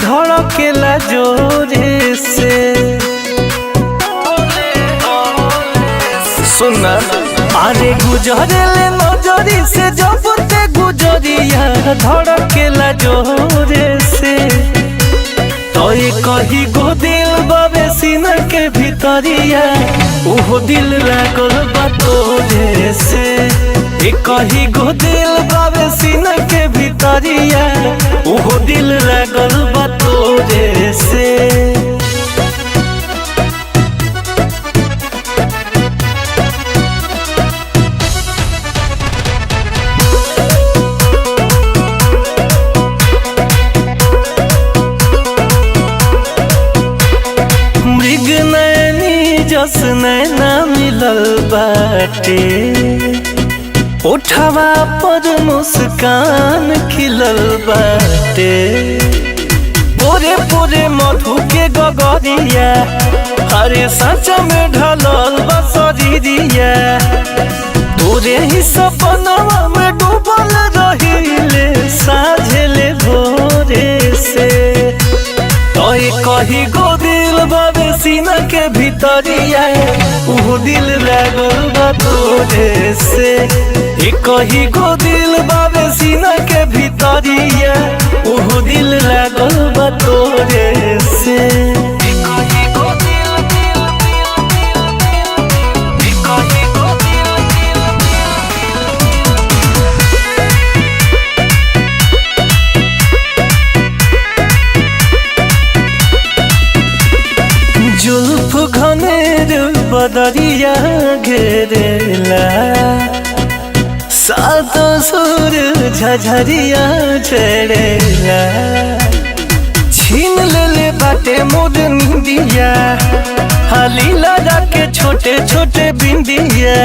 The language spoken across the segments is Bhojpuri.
धड़केला जोरे से। सुना अरे गुजरेले नजरी से जब ते गुजरिया धड़केला जोरे से। तो ये कही गो दिल बाबे सीना के भीतरिया ओहो दिल लागल बा तोरे से। ये कही गो दिल बाबे सीना के भीतरिया ओहो दिल लागल बा तोरे से। जस नैना मिलल बाटे उठवा पर मुस्कान खिलल बाटे। पूरे पूरे मधु के गगरिया हरे सच में ढलल बसरिया। पूरे ही सपनवा में डूबल रहिले साझेले भोरे से। तो कही गो दिल बाबे सीना के भीतरिया ऊ दिल लागल बा तोरे से। कही गो दिल बाबे सीना के भीतरिया ऊ दिल लागल बा तोरे से। जुल्फ घनेर बदरिया घेरेला सात सुर झझरिया चढ़ेला। छीन ले बाटे मोर निंदिया हाली लगा के छोटे छोटे बिंदिया।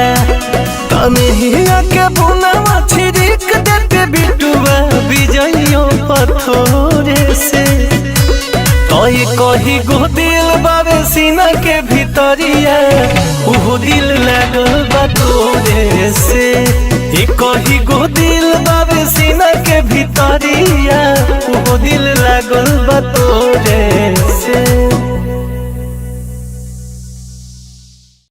कन्हैया के बुनवा छिड़क देते बिटुआ बिजइयों पथोरे से। कही गो दिल बाबे सीना के भीतरिया ऊ दिल लागल बा तोरे से। कही गो दिल बाबे सीना के भीतरिया ऊ दिल लागल बा तोरे